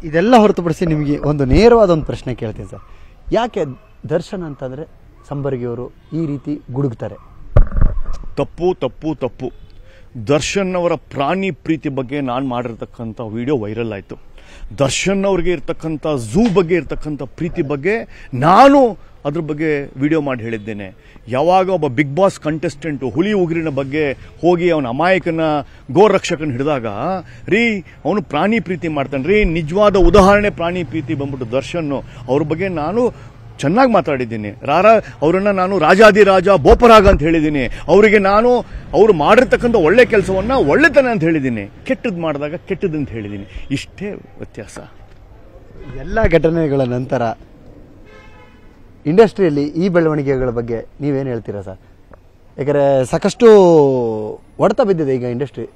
ಇದೆಲ್ಲ ಹೊರತುಪಡಿಸಿ ನಿಮಗೆ ಒಂದು ನೇರವಾದ ಒಂದು ಪ್ರಶ್ನೆ ಕೇಳ್ತೀನಿ ಸರ್. ಯಾಕೆ ದರ್ಶನ್ ಅಂತಂದರೆ ಸಂಬರ್ಗಿಯವರು ಈ ರೀತಿ ಗುಡುಗ್ತಾರೆ? ತಪ್ಪು ತಪ್ಪು ತಪ್ಪು. ದರ್ಶನ್ ಅವರ ಪ್ರಾಣಿ ಪ್ರೀತಿ ಬಗ್ಗೆ ನಾನು ಮಾಡಿರ್ತಕ್ಕಂಥ ವಿಡಿಯೋ ವೈರಲ್ ಆಯಿತು. ದರ್ಶನ್ ಅವ್ರಿಗೆ ಇರ್ತಕ್ಕಂಥ ಝೂ ಬಗ್ಗೆ ಇರ್ತಕ್ಕಂಥ ಪ್ರೀತಿ ಬಗ್ಗೆ ನಾನು ಅದ್ರ ಬಗ್ಗೆ ವಿಡಿಯೋ ಮಾಡಿ ಹೇಳಿದ್ದೇನೆ. ಯಾವಾಗ ಒಬ್ಬ ಬಿಗ್ ಬಾಸ್ ಕಂಟೆಸ್ಟೆಂಟು ಹುಲಿ ಉಗುರಿನ ಬಗ್ಗೆ ಹೋಗಿ ಅವನ ಅಮಾಯಕನ ಗೋರಕ್ಷಕನ ಹಿಡಿದಾಗ ರೀ ಅವನು ಪ್ರಾಣಿ ಪ್ರೀತಿ ಮಾಡ್ತಾನೆ ರೀ, ನಿಜವಾದ ಉದಾಹರಣೆ ಪ್ರಾಣಿ ಪ್ರೀತಿ ಬಂದ್ಬಿಟ್ಟು ದರ್ಶನ್ ಅವ್ರ ಬಗ್ಗೆ ನಾನು ಚೆನ್ನಾಗಿ ಮಾತಾಡಿದ್ದೀನಿ. ಅವರನ್ನ ನಾನು ರಾಜಾದಿರಾಜ ಬೋಪರಾಗ ಅಂತ ಹೇಳಿದ್ದೀನಿ. ಅವರಿಗೆ ನಾನು ಅವರು ಮಾಡಿರ್ತಕ್ಕಂಥ ಒಳ್ಳೆ ಕೆಲಸವನ್ನ ಒಳ್ಳೆತನ ಅಂತ ಹೇಳಿದ್ದೀನಿ, ಕೆಟ್ಟದ್ದು ಮಾಡಿದಾಗ ಕೆಟ್ಟದ್ದು ಅಂತ ಹೇಳಿದ್ದೀನಿ. ಇಷ್ಟೇ ವ್ಯತ್ಯಾಸ. ಎಲ್ಲ ಘಟನೆಗಳ ನಂತರ ಇಂಡಸ್ಟ್ರಿಯಲ್ಲಿ ಈ ಬೆಳವಣಿಗೆಗಳ ಬಗ್ಗೆ ನೀವೇನು ಹೇಳ್ತೀರಾ ಸರ್? ಯಾಕಂದರೆ ಸಾಕಷ್ಟು ಹೊಡೆತ ಬಿದ್ದಿದೆ ಈಗ ಇಂಡಸ್ಟ್ರಿ.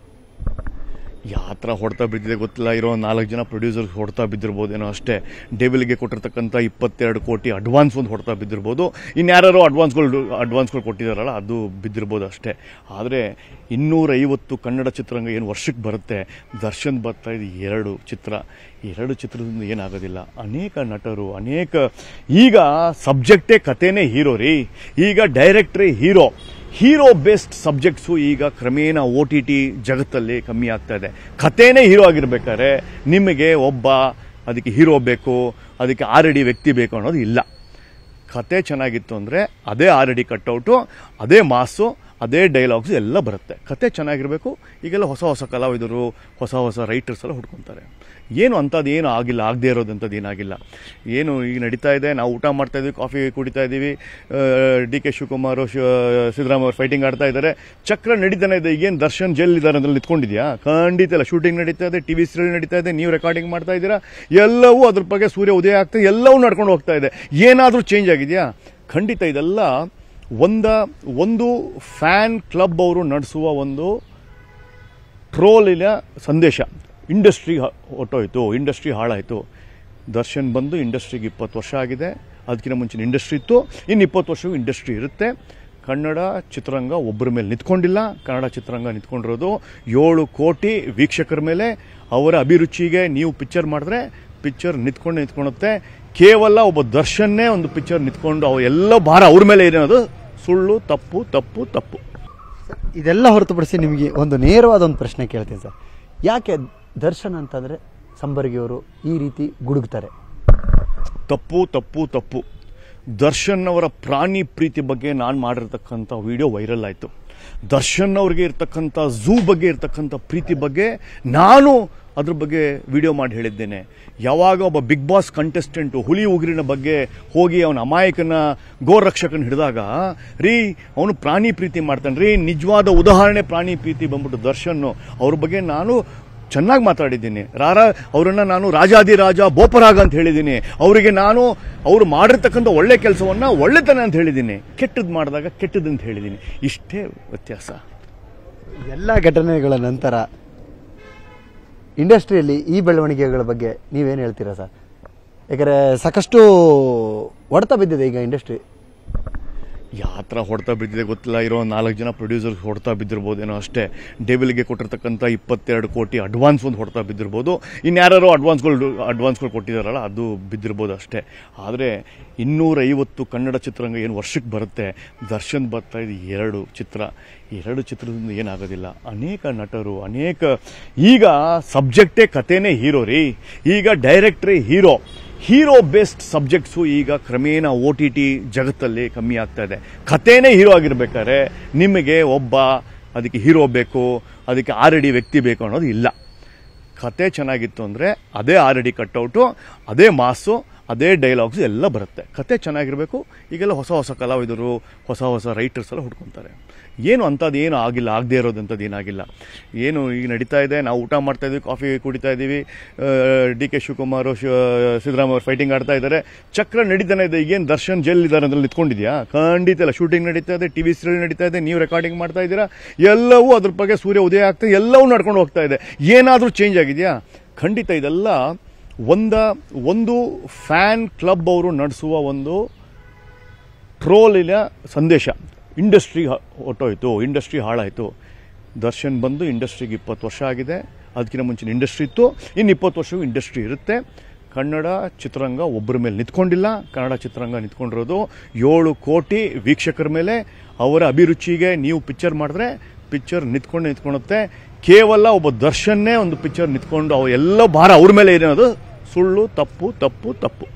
ಯಾವ ಥರ ಹೊಡೆತ ಬಿದ್ದಿದೆ ಗೊತ್ತಿಲ್ಲ. ಇರೋ 4 ಜನ ಪ್ರೊಡ್ಯೂಸರ್ಸ್ ಹೊಡೆತ ಬಿದ್ದಿರ್ಬೋದೇನೋ ಅಷ್ಟೇ. ಡೆವಿಲ್ಗೆ ಕೊಟ್ಟಿರ್ತಕ್ಕಂಥ 22 ಕೋಟಿ ಅಡ್ವಾನ್ಸ್ ಒಂದು ಹೊಡೆತ ಬಿದ್ದಿರ್ಬೋದು. ಇನ್ಯಾರು ಅಡ್ವಾನ್ಸ್ಗಳು ಕೊಟ್ಟಿದ್ದಾರಲ್ಲ ಅದು ಬಿದ್ದಿರ್ಬೋದು ಅಷ್ಟೇ. ಆದರೆ 250 ಕನ್ನಡ ಚಿತ್ರರಂಗ ಏನು ವರ್ಷಕ್ಕೆ ಬರುತ್ತೆ, ದರ್ಶನ್ ಬರ್ತಾ ಇದೆ 2 ಚಿತ್ರ. 2 ಚಿತ್ರದಿಂದ ಏನಾಗೋದಿಲ್ಲ. ಅನೇಕ ನಟರು ಈಗ ಸಬ್ಜೆಕ್ಟೇ ಕಥೆನೇ ಹೀರೋ ರೀ. ಈಗ ಡೈರೆಕ್ಟ್ರೇ ಹೀರೋ ಬೇಸ್ಡ್ ಸಬ್ಜೆಕ್ಟ್ಸು ಈಗ ಕ್ರಮೇಣ OTT ಜಗತ್ತಲ್ಲಿ ಕಮ್ಮಿ ಆಗ್ತಾ ಇದೆ. ಕಥೆನೇ ಹೀರೋ ಆಗಿರ್ಬೇಕಾದ್ರೆ ನಿಮಗೆ ಅದಕ್ಕೆ ಹೀರೋ ಬೇಕು, ಅದಕ್ಕೆ ಆರ್ಡಿ ವ್ಯಕ್ತಿ ಬೇಕು ಅನ್ನೋದು ಇಲ್ಲ. ಕತೆ ಚೆನ್ನಾಗಿತ್ತು ಅಂದರೆ ಅದೇ ಆರ್ಡಿ ಕಟ್ಔಟು, ಅದೇ ಮಾಸು, ಅದೇ ಡೈಲಾಗ್ಸು ಎಲ್ಲ ಬರುತ್ತೆ. ಕತೆ ಚೆನ್ನಾಗಿರಬೇಕು. ಈಗೆಲ್ಲ ಹೊಸ ಕಲಾವಿದರು, ಹೊಸ ರೈಟರ್ಸ್ ಎಲ್ಲ ಹುಡ್ಕೊತಾರೆ. ಏನು ಅಂಥದ್ದು ಏನು ಆಗಿಲ್ಲ, ಆಗದೆ ಇರೋದಂಥದ್ದು ಏನಾಗಿಲ್ಲ. ಏನು ಈಗ ನಡೀತಾ ಇದೆ, ನಾವು ಊಟ ಮಾಡ್ತಾ ಇದ್ದೀವಿ, ಕಾಫಿ ಕುಡಿತಾ ಇದ್ದೀವಿ, DK ಶಿವಕುಮಾರ್ ಸಿದ್ದರಾಮಯ್ಯ ಅವರು ಫೈಟಿಂಗ್ ಆಡ್ತಾ ಇದ್ದಾರೆ, ಚಕ್ರ ನಡೀತಾನೆ ಇದೆ. ಈಗೇನು ದರ್ಶನ್ ಜೈಲ್ ಇದ್ದಾರೆ ಅಂದ್ರೆ ನಿಂತ್ಕೊಂಡಿದ್ಯಾ? ಖಂಡಿತ ಇಲ್ಲ. ಶೂಟಿಂಗ್ ನಡೀತಾ ಇದೆ, TV ಸೀರಿಯಲ್ ನಡೀತಾ ಇದೆ, ನೀವು ರೆಕಾರ್ಡಿಂಗ್ ಮಾಡ್ತಾ ಇದ್ದೀರಾ, ಎಲ್ಲವೂ ಅದ್ರ ಬಗ್ಗೆ ಸೂರ್ಯ ಉದಯ ಆಗ್ತದೆ, ಎಲ್ಲವೂ ನಡ್ಕೊಂಡು ಹೋಗ್ತಾ ಇದೆ. ಏನಾದರೂ ಚೇಂಜ್ ಆಗಿದೆಯಾ? ಖಂಡಿತ ಇದೆಲ್ಲ ಒಂದು ಫ್ಯಾನ್ ಕ್ಲಬ್ ಅವರು ನಡೆಸುವ ಒಂದು ಟ್ರೋಲಿನ ಸಂದೇಶ. ಇಂಡಸ್ಟ್ರಿ ಹೊಟ್ಟೋಯ್ತು, ಇಂಡಸ್ಟ್ರಿ ಹಾಳಾಯಿತು. ದರ್ಶನ್ ಬಂದು ಇಂಡಸ್ಟ್ರಿಗೆ 20 ವರ್ಷ ಆಗಿದೆ. ಅದಕ್ಕಿಂತ ಮುಂಚಿನ ಇಂಡಸ್ಟ್ರಿ ಇತ್ತು, ಇನ್ನು 20 ವರ್ಷವೂ ಇಂಡಸ್ಟ್ರಿ ಇರುತ್ತೆ. ಕನ್ನಡ ಚಿತ್ರರಂಗ ಒಬ್ಬರ ಮೇಲೆ ನಿಂತ್ಕೊಂಡಿಲ್ಲ. ಕನ್ನಡ ಚಿತ್ರರಂಗ ನಿಂತ್ಕೊಂಡಿರೋದು 7 ಕೋಟಿ ವೀಕ್ಷಕರ ಮೇಲೆ. ಅವರ ಅಭಿರುಚಿಗೆ ನೀವು ಪಿಕ್ಚರ್ ಮಾಡಿದ್ರೆ ಪಿಕ್ಚರ್ ನಿಂತ್ಕೊಳ್ಳುತ್ತೆ. ಕೇವಲ ಒಬ್ಬ ದರ್ಶನ್ನೇ ಒಂದು ಪಿಕ್ಚರ್ ನಿಂತ್ಕೊಂಡು ಎಲ್ಲ ಭಾರ ಅವ್ರ ಮೇಲೆ ಇದೆ ಅನ್ನೋದು ಸುಳ್ಳು, ತಪ್ಪು ತಪ್ಪು ತಪ್ಪು. ಇದೆಲ್ಲ ಹೊರತುಪಡಿಸಿ ನಿಮಗೆ ಒಂದು ನೇರವಾದ ಒಂದು ಪ್ರಶ್ನೆ ಕೇಳ್ತೀನಿ ಸರ್. ಯಾಕೆ ದರ್ಶನ್ ಅಂತಂದರೆ ಸಂಬರ್ಗಿಯವರು ಈ ರೀತಿ ಗುಡುಗ್ತಾರೆ? ತಪ್ಪು ತಪ್ಪು ತಪ್ಪು. ದರ್ಶನ್ ಅವರ ಪ್ರಾಣಿ ಪ್ರೀತಿ ಬಗ್ಗೆ ನಾನು ಮಾಡಿರ್ತಕ್ಕಂಥ ವಿಡಿಯೋ ವೈರಲ್ ಆಯಿತು. ದರ್ಶನ್ ಅವ್ರಿಗೆ ಇರ್ತಕ್ಕಂಥ ಝೂ ಬಗ್ಗೆ ಇರ್ತಕ್ಕಂಥ ಪ್ರೀತಿ ಬಗ್ಗೆ ನಾನು ಅದ್ರ ಬಗ್ಗೆ ವಿಡಿಯೋ ಮಾಡಿ ಹೇಳಿದ್ದೇನೆ. ಯಾವಾಗ ಒಬ್ಬ ಬಿಗ್ ಬಾಸ್ ಕಂಟೆಸ್ಟೆಂಟು ಹುಲಿ ಉಗುರಿನ ಬಗ್ಗೆ ಹೋಗಿ ಅವನ ಅಮಾಯಕನ ಗೋರಕ್ಷಕನ ಹಿಡಿದಾಗ ರೀ ಅವನು ಪ್ರಾಣಿ ಪ್ರೀತಿ ಮಾಡ್ತಾನೆ ರೀ, ನಿಜವಾದ ಉದಾಹರಣೆ ಪ್ರಾಣಿ ಪ್ರೀತಿ ಬಂದ್ಬಿಟ್ಟು ದರ್ಶನ್ ಅವ್ರ ಬಗ್ಗೆ ನಾನು ಚೆನ್ನಾಗಿ ಮಾತಾಡಿದ್ದೀನಿ. ಅವರನ್ನ ನಾನು ರಾಜಾದಿರಾಜ ಬೋಪರಾಗ ಅಂತ ಹೇಳಿದ್ದೀನಿ. ಅವರಿಗೆ ನಾನು ಅವರು ಮಾಡಿರ್ತಕ್ಕಂಥ ಒಳ್ಳೆ ಕೆಲಸವನ್ನ ಒಳ್ಳೆತನ ಅಂತ ಹೇಳಿದ್ದೀನಿ, ಕೆಟ್ಟದ್ದು ಮಾಡಿದಾಗ ಕೆಟ್ಟದ್ದು ಅಂತ ಹೇಳಿದ್ದೀನಿ. ಇಷ್ಟೇ ವ್ಯತ್ಯಾಸ. ಎಲ್ಲ ಘಟನೆಗಳ ನಂತರ ಇಂಡಸ್ಟ್ರಿಯಲ್ಲಿ ಈ ಬೆಳವಣಿಗೆಗಳ ಬಗ್ಗೆ ನೀವೇನು ಹೇಳ್ತೀರಾ ಸರ್? ಯಾಕಂದರೆ ಸಾಕಷ್ಟು ಹೊಡೆತ ಬಿದ್ದಿದೆ ಈಗ ಇಂಡಸ್ಟ್ರಿ. ಯಾವ ಥರ ಹೊಡೆತ ಬಿದ್ದಿದೆ ಗೊತ್ತಿಲ್ಲ. ಇರೋ 4 ಜನ ಪ್ರೊಡ್ಯೂಸರ್ಸ್ ಹೊಡೆತ ಬಿದ್ದಿರ್ಬೋದೇನೋ ಅಷ್ಟೇ. ಡೆವಿಲ್ಗೆ ಕೊಟ್ಟಿರ್ತಕ್ಕಂಥ 22 ಕೋಟಿ ಅಡ್ವಾನ್ಸ್ ಒಂದು ಹೊಡೆತ ಬಿದ್ದಿರ್ಬೋದು. ಇನ್ಯಾರು ಅಡ್ವಾನ್ಸ್ಗಳು ಕೊಟ್ಟಿದ್ದಾರಲ್ಲ ಅದು ಬಿದ್ದಿರ್ಬೋದು ಅಷ್ಟೇ. ಆದರೆ 250 ಕನ್ನಡ ಚಿತ್ರರಂಗ ಏನು ವರ್ಷಕ್ಕೆ ಬರುತ್ತೆ, ದರ್ಶನ್ ಬರ್ತಾ ಇದೆ 2 ಚಿತ್ರ. 2 ಚಿತ್ರದಿಂದ ಏನಾಗೋದಿಲ್ಲ. ಅನೇಕ ನಟರು ಈಗ ಸಬ್ಜೆಕ್ಟೇ ಕಥೆನೇ ಹೀರೋ ರೀ. ಈಗ ಡೈರೆಕ್ಟ್ರೇ ಹೀರೋ ಬೇಸ್ಡ್ ಸಬ್ಜೆಕ್ಟ್ಸು ಈಗ ಕ್ರಮೇಣ OTT ಜಗತ್ತಲ್ಲಿ ಕಮ್ಮಿ ಆಗ್ತಾ ಇದೆ. ಕಥೆನೇ ಹೀರೋ ಆಗಿರ್ಬೇಕಾದ್ರೆ ನಿಮಗೆ ಅದಕ್ಕೆ ಹೀರೋ ಬೇಕು, ಅದಕ್ಕೆ ಆರ್ಡಿ ವ್ಯಕ್ತಿ ಬೇಕು ಅನ್ನೋದು ಇಲ್ಲ. ಕತೆ ಚೆನ್ನಾಗಿತ್ತು ಅಂದರೆ ಅದೇ ಆರ್ಡಿ ಕಟ್ಔಟು, ಅದೇ ಮಾಸು, ಅದೇ ಡೈಲಾಗ್ಸು ಎಲ್ಲ ಬರುತ್ತೆ. ಕತೆ ಚೆನ್ನಾಗಿರಬೇಕು. ಈಗೆಲ್ಲ ಹೊಸ ಕಲಾವಿದರು, ಹೊಸ ರೈಟರ್ಸ್ ಎಲ್ಲ ಹುಡ್ಕೊತಾರೆ. ಏನು ಅಂಥದ್ದು ಏನು ಆಗಿಲ್ಲ, ಆಗದೆ ಇರೋದಂಥದ್ದು ಏನಾಗಿಲ್ಲ. ಏನು ಈಗ ನಡೀತಾ ಇದೆ, ನಾವು ಊಟ ಮಾಡ್ತಾ ಇದ್ದೀವಿ, ಕಾಫಿ ಕುಡಿತಾ ಇದ್ದೀವಿ, DK ಶಿವಕುಮಾರ್ ಸಿದ್ದರಾಮಯ್ಯ ಅವರು ಫೈಟಿಂಗ್ ಆಡ್ತಾ ಇದ್ದಾರೆ, ಚಕ್ರ ನಡೀತಾನೆ ಇದೆ. ಈಗೇನು ದರ್ಶನ್ ಜೈಲ್ ಇದ್ದಾರೆ ಅಂದ್ರೆ ನಿಂತ್ಕೊಂಡಿದ್ಯಾ? ಖಂಡಿತ ಇಲ್ಲ. ಶೂಟಿಂಗ್ ನಡೀತಾ ಇದೆ, TV ಸೀರಿಯಲ್ ನಡೀತಾ ಇದೆ, ನೀವು ರೆಕಾರ್ಡಿಂಗ್ ಮಾಡ್ತಾ ಇದ್ದೀರಾ, ಎಲ್ಲವೂ ಅದ್ರ ಬಗ್ಗೆ ಸೂರ್ಯ ಉದಯ ಆಗ್ತದೆ, ಎಲ್ಲವೂ ನಡ್ಕೊಂಡು ಹೋಗ್ತಾ ಇದೆ. ಏನಾದರೂ ಚೇಂಜ್ ಆಗಿದೆಯಾ? ಖಂಡಿತ ಇದೆಲ್ಲ ಒಂದು ಫ್ಯಾನ್ ಕ್ಲಬ್ ಅವರು ನಡೆಸುವ ಒಂದು ಟ್ರೋಲಿನ ಸಂದೇಶ. ಇಂಡಸ್ಟ್ರಿ ಹೊಟ್ಟೋಯ್ತು, ಇಂಡಸ್ಟ್ರಿ ಹಾಳಾಯಿತು. ದರ್ಶನ್ ಬಂದು ಇಂಡಸ್ಟ್ರಿಗೆ 20 ವರ್ಷ ಆಗಿದೆ. ಅದಕ್ಕಿಂತ ಮುಂಚಿನ ಇಂಡಸ್ಟ್ರಿ ಇತ್ತು, ಇನ್ನು 20 ವರ್ಷವೂ ಇಂಡಸ್ಟ್ರಿ ಇರುತ್ತೆ. ಕನ್ನಡ ಚಿತ್ರರಂಗ ಒಬ್ಬರ ಮೇಲೆ ನಿಂತ್ಕೊಂಡಿಲ್ಲ. ಕನ್ನಡ ಚಿತ್ರರಂಗ ನಿಂತ್ಕೊಂಡಿರೋದು 7 ಕೋಟಿ ವೀಕ್ಷಕರ ಮೇಲೆ. ಅವರ ಅಭಿರುಚಿಗೆ ನೀವು ಪಿಕ್ಚರ್ ಮಾಡಿದ್ರೆ ಪಿಕ್ಚರ್ ನಿಂತ್ಕೊಳ್ಳುತ್ತೆ. ಕೇವಲ ಒಬ್ಬ ದರ್ಶನ್ನೇ ಒಂದು ಪಿಕ್ಚರ್ ನಿಂತ್ಕೊಂಡು ಎಲ್ಲ ಭಾರ ಅವ್ರ ಮೇಲೆ ಇರೋದು ಸುಳ್ಳು, ತಪ್ಪು.